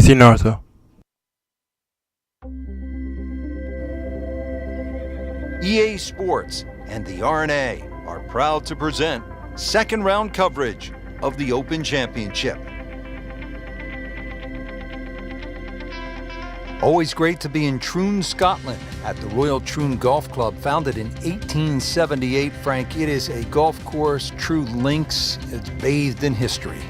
Matthew Northo. EA Sports and the R&A are proud to present second round coverage of the Open Championship. Always great to be in Troon, Scotland at the Royal Troon Golf Club, founded in 1878. Frank, it is a golf course, true links. It's bathed in history.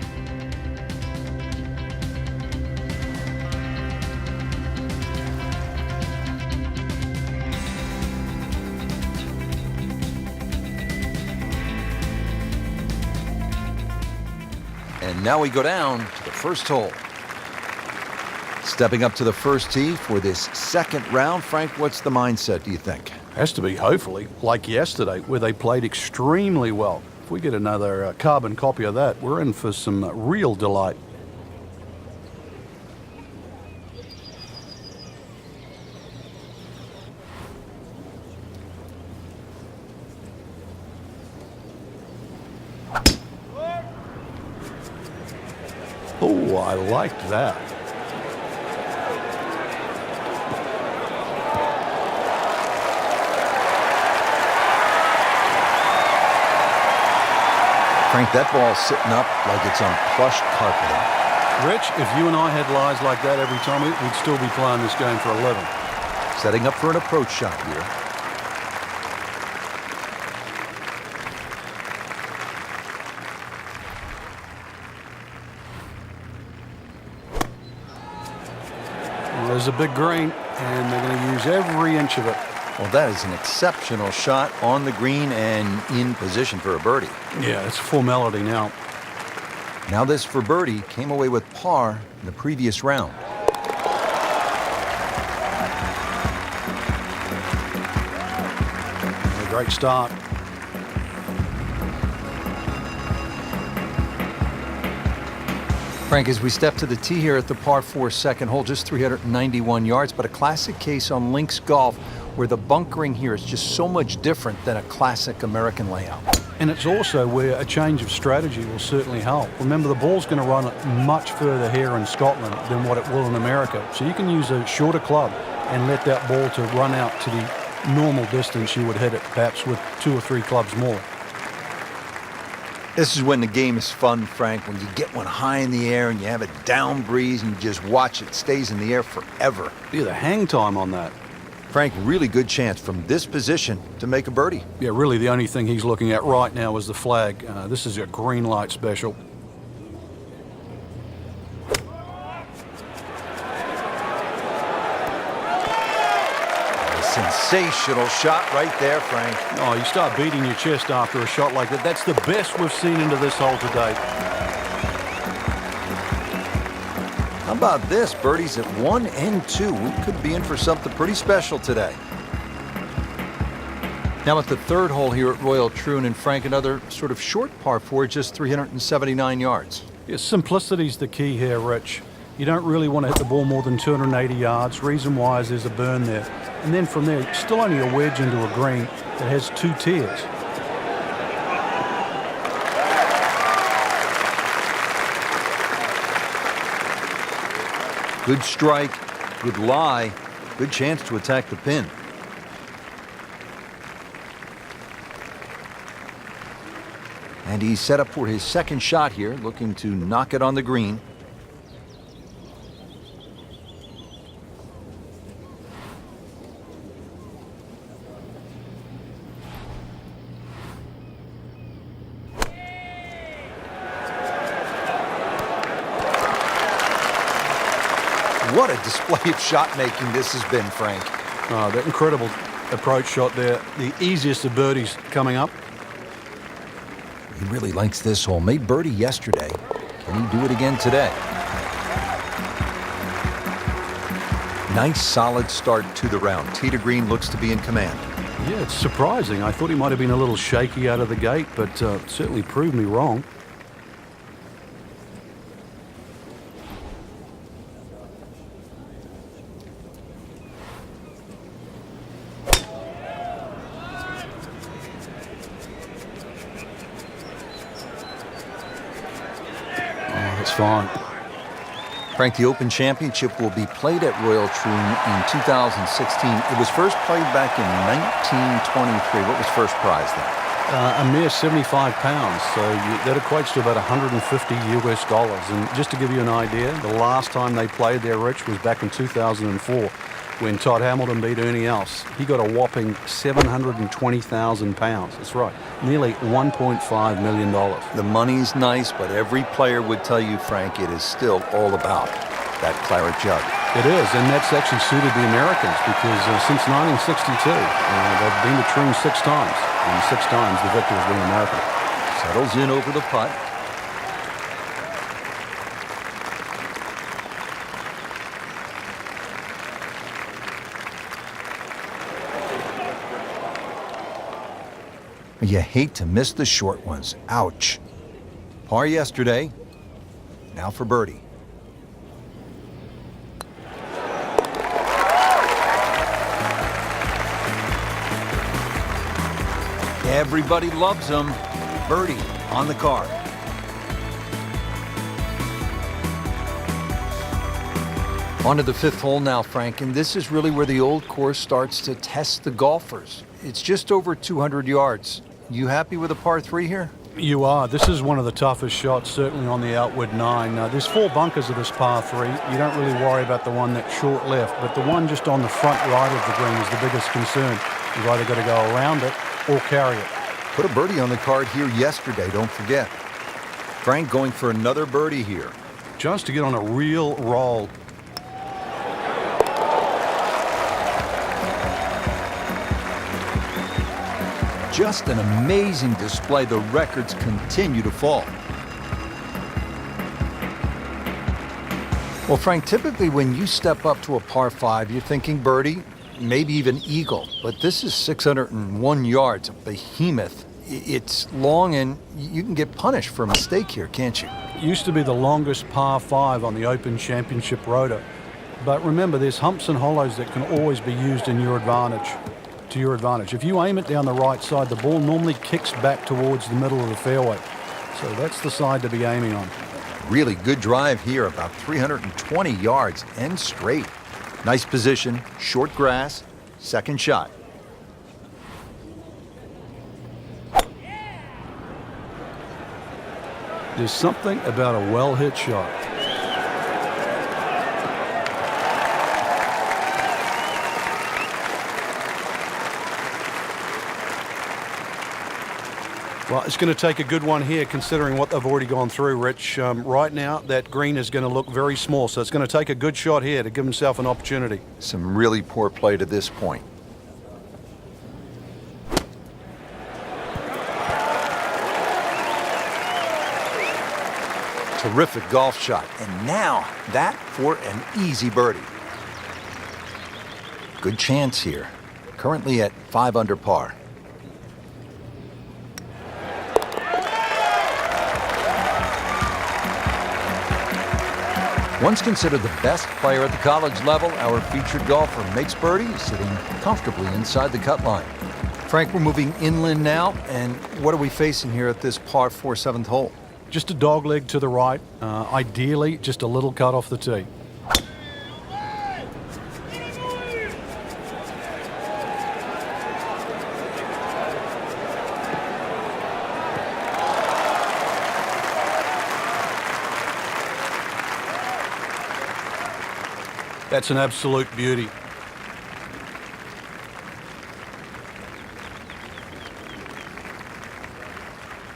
And now we go down to the first hole. Stepping up to the first tee for this second round. Frank, what's the mindset, do you think? Has to be, hopefully, like yesterday, where they played extremely well. If we get another carbon copy of that, we're in for some real delight. Oh, I liked that. Frank, that ball's sitting up like it's on plush carpeting. Rich, if you and I had lies like that every time, we'd still be playing this game for 11. Setting up for an approach shot here. There's a big green, and they're going to use every inch of it. Well, that is an exceptional shot on the green and in position for a birdie. Yeah, it's a formality now. Now this for birdie came away with par in the previous round. A great start. Frank, as we step to the tee here at the par 4 second hole, just 391 yards, but a classic case on links golf where the bunkering here is just so much different than a classic American layout. And it's also where a change of strategy will certainly help. Remember, the ball's going to run much further here in Scotland than what it will in America. So you can use a shorter club and let that ball to run out to the normal distance you would hit it, perhaps with 2 or 3 clubs more. This is when the game is fun, Frank, when you get one high in the air and you have a down breeze and you just watch it stays in the air forever. Yeah, the hang time on that. Frank, really good chance from this position to make a birdie. Yeah, really the only thing he's looking at right now is the flag. This is a green light special. Sensational shot right there, Frank. Oh, you start beating your chest after a shot like that. That's the best we've seen into this hole to date. How about this? Birdies at 1 and 2. We could be in for something pretty special today. Now at the third hole here at Royal Troon, and Frank, another sort of short par 4, just 379 yards. Yeah, simplicity's the key here, Rich. You don't really want to hit the ball more than 280 yards. Reason why is there's a burn there. And then from there, still only a wedge into a green that has 2 tiers. Good strike, good lie, good chance to attack the pin. And he's set up for his second shot here, looking to knock it on the green. What a display of shot making this has been, Frank. Oh, that incredible approach shot there. The easiest of birdies coming up. He really likes this hole. Made birdie yesterday. Can he do it again today? Nice solid start to the round. Tee to green looks to be in command. Yeah, it's surprising. I thought he might have been a little shaky out of the gate, but certainly proved me wrong. It's fine. Frank, the Open Championship will be played at Royal Troon in 2016. It was first played back in 1923. What was first prize then? A mere 75 pounds, so that equates to about 150 US dollars. And just to give you an idea, the last time they played there, Rich, was back in 2004 when Todd Hamilton beat Ernie Els. He got a whopping 720,000 pounds. That's right, nearly $1.5 million. The money's nice, but every player would tell you, Frank, it is still all about that claret jug. It is, and that's actually suited the Americans because since 1962, they've been to Troon 6 times, and 6 times the victor has been American. Settles in over the putt. You hate to miss the short ones. Ouch. Par yesterday. Now for birdie. Everybody loves them. Birdie on the card. On to the 5th hole now, Frank, and this is really where the old course starts to test the golfers. It's just over 200 yards. You happy with a par 3 here? You are. This is one of the toughest shots, certainly on the outward 9. There's 4 bunkers of this par 3. You don't really worry about the one that's short left, but the one just on the front right of the green is the biggest concern. You've either got to go around it or carry it. Put a birdie on the card here yesterday, don't forget. Frank going for another birdie here. Just to get on a real roll. Just an amazing display. The records continue to fall. Well, Frank, typically when you step up to a par 5, you're thinking birdie, maybe even eagle. But this is 601 yards, a behemoth. It's long, and you can get punished for a mistake here, can't you? It used to be the longest par 5 on the Open Championship rota. But remember, there's humps and hollows that can always be used in your advantage. To your advantage. If you aim it down the right side, the ball normally kicks back towards the middle of the fairway. So that's the side to be aiming on. Really good drive here, about 320 yards and straight. Nice position, short grass, second shot. There's something about a well-hit shot. Well, it's going to take a good one here considering what they've already gone through, Rich. Right now, that green is going to look very small, so it's going to take a good shot here to give himself an opportunity. Some really poor play to this point. Terrific golf shot, and now that for an easy birdie. Good chance here. Currently at 5 under par. Once considered the best player at the college level, our featured golfer makes birdie, sitting comfortably inside the cut line. Frank, we're moving inland now, and what are we facing here at this par 4 7th hole? Just a dog leg to the right, ideally just a little cut off the tee. That's an absolute beauty.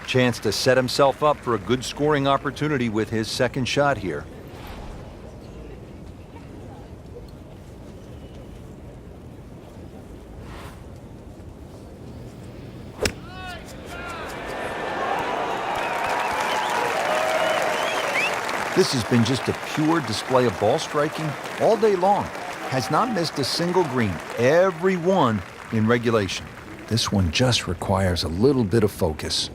Chance to set himself up for a good scoring opportunity with his second shot here. This has been just a pure display of ball striking all day long. Has not missed a single green, every one in regulation. This one just requires a little bit of focus.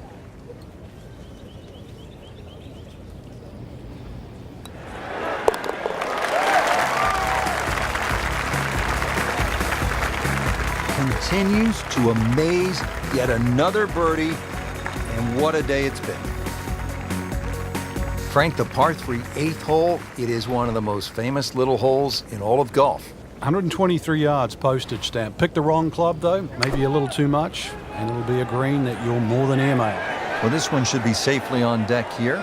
Continues to amaze, yet another birdie, and what a day it's been. Frank, the par 3 8th hole, it is one of the most famous little holes in all of golf. 123 yards postage stamp. Pick the wrong club, though, maybe a little too much, and it'll be a green that you'll more than airmail. Well, this one should be safely on deck here.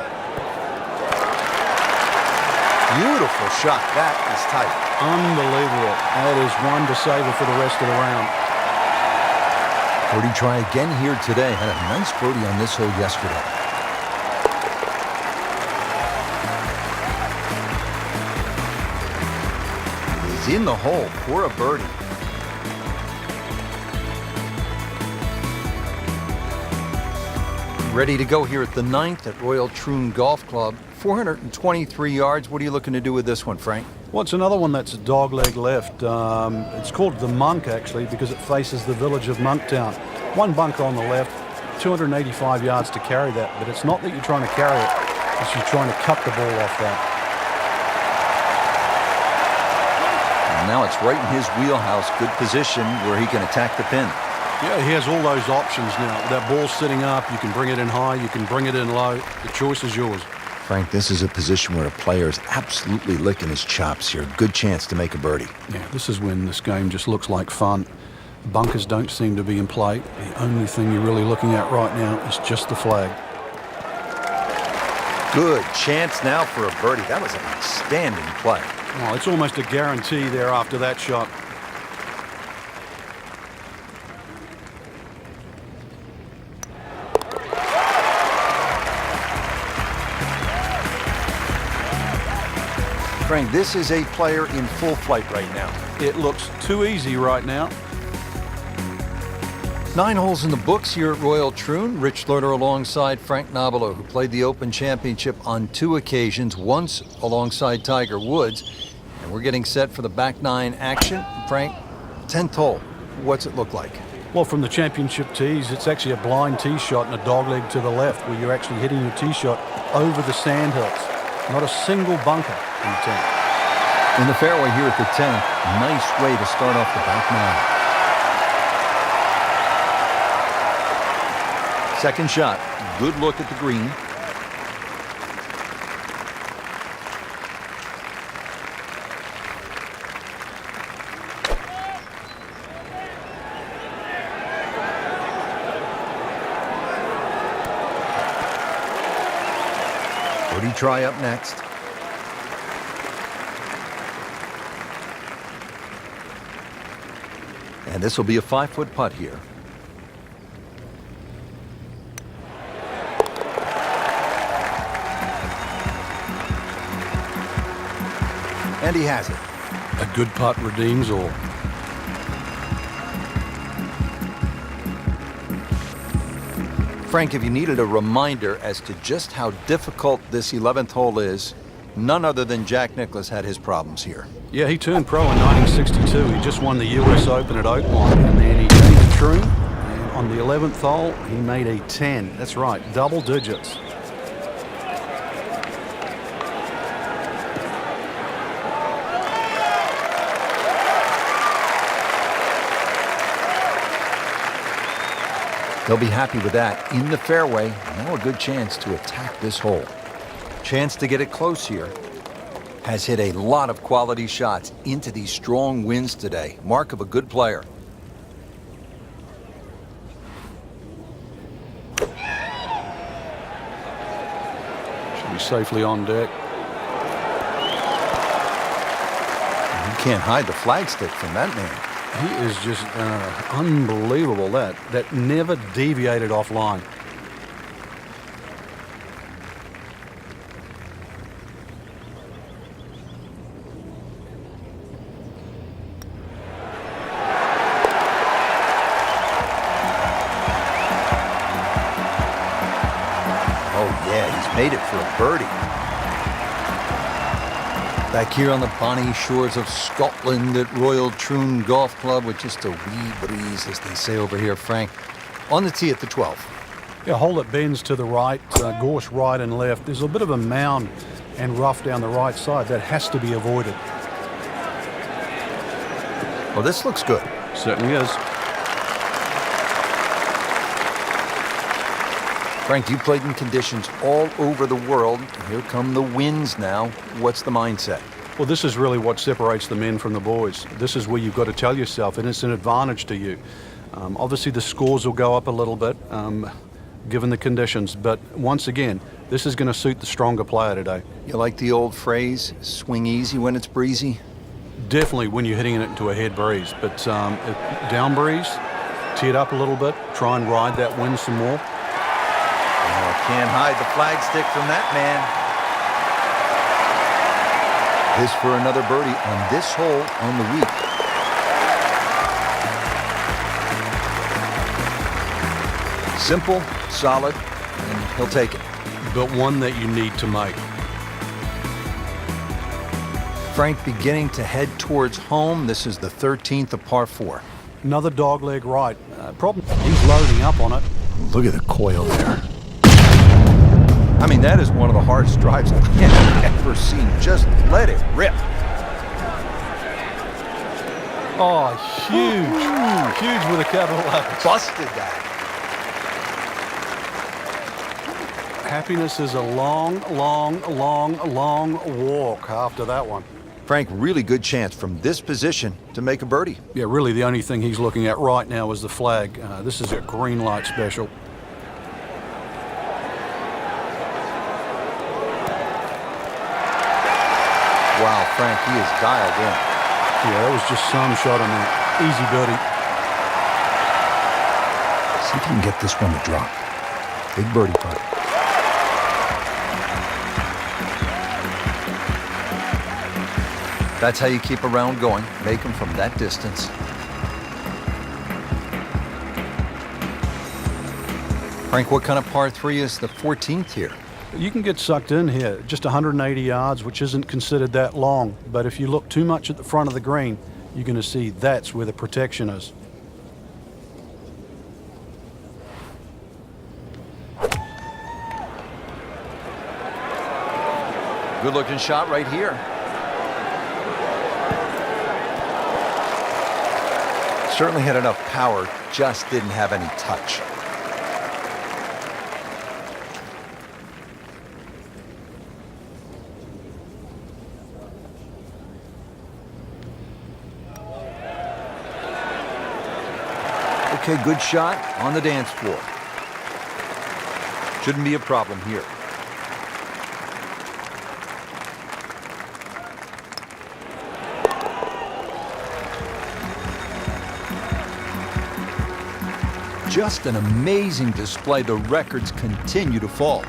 Beautiful shot. That is tight. Unbelievable. That is one to savor for the rest of the round. Birdie try again here today. Had a nice birdie on this hole yesterday. He's in the hole for a birdie. Ready to go here at the 9th at Royal Troon Golf Club. 423 yards. What are you looking to do with this one, Frank? Well, it's another one that's a dogleg left. It's called the Monk, actually, because it faces the village of Monktown. One bunker on the left, 285 yards to carry that, but it's not that you're trying to carry it, it's you're trying to cut the ball off that. And now it's right in his wheelhouse. Good position where he can attack the pin. Yeah, he has all those options now. That ball's sitting up, you can bring it in high, you can bring it in low. The choice is yours. Frank, this is a position where a player is absolutely licking his chops here. Good chance to make a birdie. Yeah, this is when this game just looks like fun. Bunkers don't seem to be in play. The only thing you're really looking at right now is just the flag. Good chance now for a birdie. That was an outstanding play. Oh, it's almost a guarantee there after that shot. Frank, this is a player in full flight right now. It looks too easy right now. 9 holes in the books here at Royal Troon. Rich Lerner alongside Frank Nobilo, who played the Open Championship on 2 occasions, once alongside Tiger Woods. And we're getting set for the back 9 action. Frank, 10th hole, what's it look like? Well, from the championship tees, it's actually a blind tee shot and a dogleg to the left, where you're actually hitting your tee shot over the sand hills. Not a single bunker in the 10th. In the fairway here at the 10th, nice way to start off the back 9. Second shot, good look at the green. Birdie try up next. And this will be a 5-foot putt here. And he has it. A good putt redeems all. Frank, if you needed a reminder as to just how difficult this 11th hole is, none other than Jack Nicklaus had his problems here. Yeah, he turned pro in 1962. He just won the US Open at Oakmont, and then he came to Troon, and on the 11th hole, he made a 10. That's right, double digits. They'll be happy with that. In the fairway, now a good chance to attack this hole. Chance to get it close here. Has hit a lot of quality shots into these strong winds today. Mark of a good player. Should be safely on deck. You can't hide the flagstick from that man. He is just unbelievable. That never deviated offline. Oh yeah, he's made it for a birdie. Back here on the bonny shores of Scotland at Royal Troon Golf Club with just a wee breeze, as they say over here, Frank. On the tee at the 12th. Yeah, hole that bends to the right, gorse right and left. There's a bit of a mound and rough down the right side. That has to be avoided. Well, this looks good. Certainly is. Frank, you played in conditions all over the world. Here come the winds now. What's the mindset? Well, this is really what separates the men from the boys. This is where you've got to tell yourself, and it's an advantage to you. Obviously, the scores will go up a little bit, given the conditions, but once again, this is going to suit the stronger player today. You like the old phrase, swing easy when it's breezy? Definitely when you're hitting it into a head breeze, but down breeze, tee it up a little bit, try and ride that wind some more. Oh, can't hide the flagstick from that man. This for another birdie on this hole on the week. Simple, solid, and he'll take it. But one that you need to make. Frank beginning to head towards home. This is the 13th of par 4. Another dogleg right. Problem, he's loading up on it. Look at the coil there. I mean, that is one of the hardest drives I've ever seen. Just let it rip. Oh, huge. Huge with a capital H. Busted that. Happiness is a long walk after that one. Frank, really good chance from this position to make a birdie. Yeah, really the only thing he's looking at right now is the flag. This is a green light special. Wow, Frank, he is dialed in. Yeah, that was just some shot on that. Easy birdie. See if you can get this one to drop. Big birdie putt. That's how you keep a round going. Make them from that distance. Frank, what kind of par 3 is the 14th here? You can get sucked in here, just 180 yards, which isn't considered that long. But if you look too much at the front of the green, you're going to see that's where the protection is. Good looking shot right here. Certainly had enough power, just didn't have any touch. Okay, good shot on the dance floor. Shouldn't be a problem here. Just an amazing display. The records continue to fall.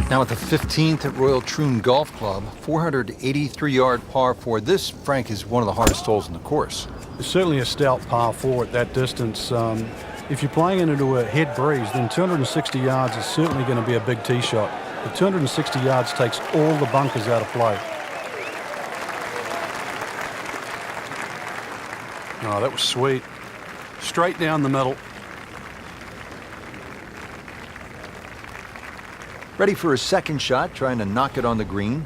Now at the 15th at Royal Troon Golf Club, 483-yard par 4. This, Frank, is one of the hardest holes in the course. It's certainly a stout par 4 at that distance. If you're playing it into a head breeze, then 260 yards is certainly going to be a big tee shot. But 260 yards takes all the bunkers out of play. Oh, that was sweet. Straight down the middle. Ready for a second shot, trying to knock it on the green.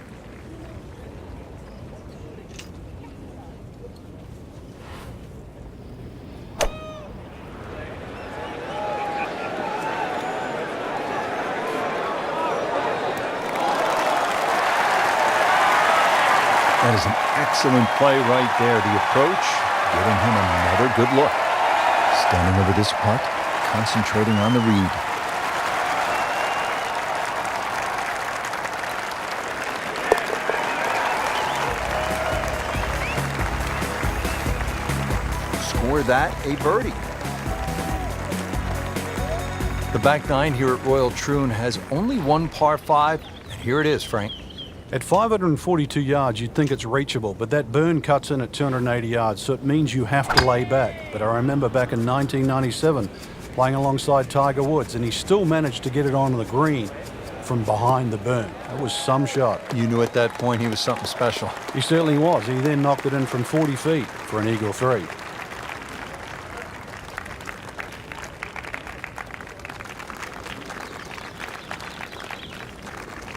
That is an excellent play right there. The approach, giving him another good look. Standing over this putt, concentrating on the read. Score that a birdie. The back nine here at Royal Troon has only one par 5, and here it is, Frank. At 542 yards, you'd think it's reachable, but that burn cuts in at 280 yards, so it means you have to lay back. But I remember back in 1997, playing alongside Tiger Woods, and he still managed to get it onto the green from behind the burn. That was some shot. You knew at that point he was something special. He certainly was. He then knocked it in from 40 feet for an eagle 3.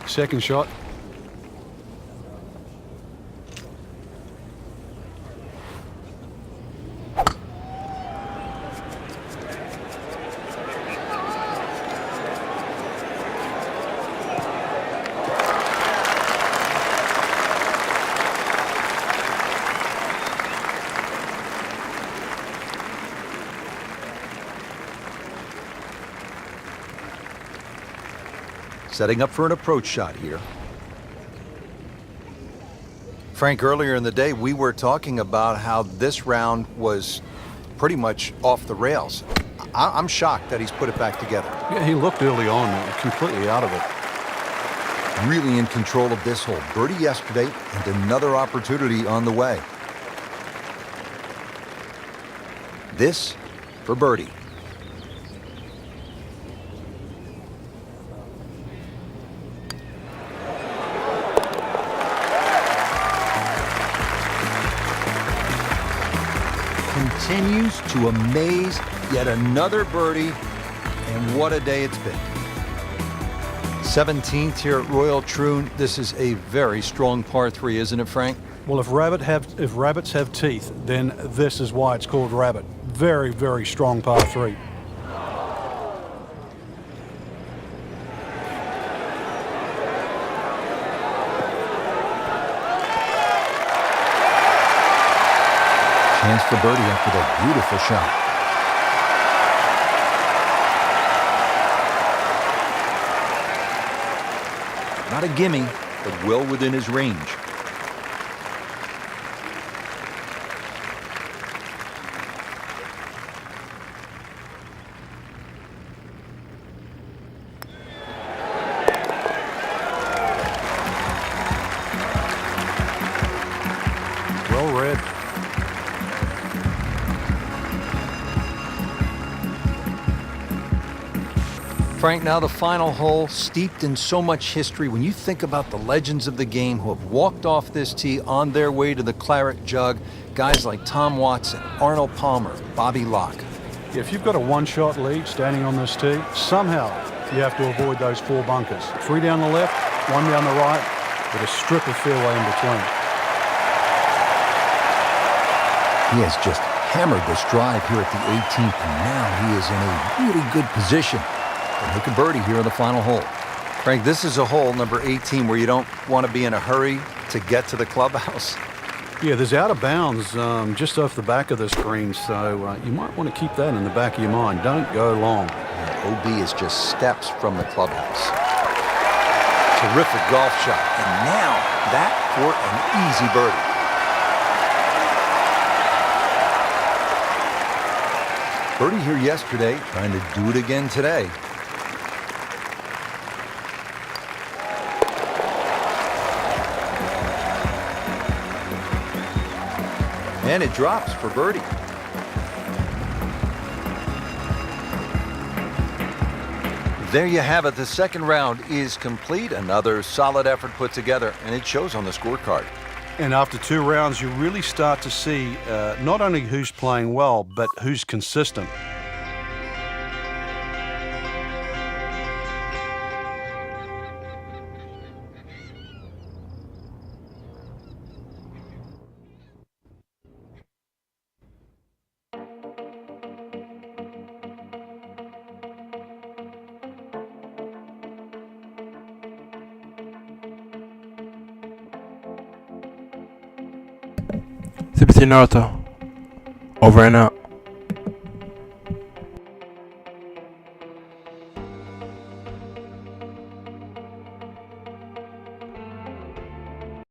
Second shot. setting up for an approach shot here. Frank, earlier in the day, we were talking about how this round was pretty much off the rails. I'm shocked that he's put it back together. Yeah, he looked early on completely out of it. Really in control of this hole. Birdie yesterday and another opportunity on the way. This for birdie. Continues to amaze. Yet another birdie, and what a day it's been. 17th here at Royal Troon. This is a very strong par 3, isn't it, Frank? Well, if rabbits have teeth, then this is why it's called rabbit. Very, very strong par 3. Chance for birdie after that beautiful shot. Not a gimme, but well within his range. Well read. Frank, now the final hole, steeped in so much history. When you think about the legends of the game who have walked off this tee on their way to the claret jug, guys like Tom Watson, Arnold Palmer, Bobby Locke. If you've got a one-shot lead standing on this tee, somehow you have to avoid those 4 bunkers. 3 down the left, 1 down the right, with a strip of fairway in between. He has just hammered this drive here at the 18th, and now he is in a really good position to make a birdie here on the final hole. Frank, this is a hole, number 18, where you don't want to be in a hurry to get to the clubhouse. Yeah, there's out of bounds just off the back of this green, so you might want to keep that in the back of your mind. Don't go long. OB is just steps from the clubhouse. Terrific golf shot, and now that for an easy birdie. Birdie here yesterday, trying to do it again today. And it drops for birdie. There you have it. The second round is complete. Another solid effort put together, and it shows on the scorecard. And after 2 rounds, you really start to see not only who's playing well, but who's consistent. Naruto. Over and out.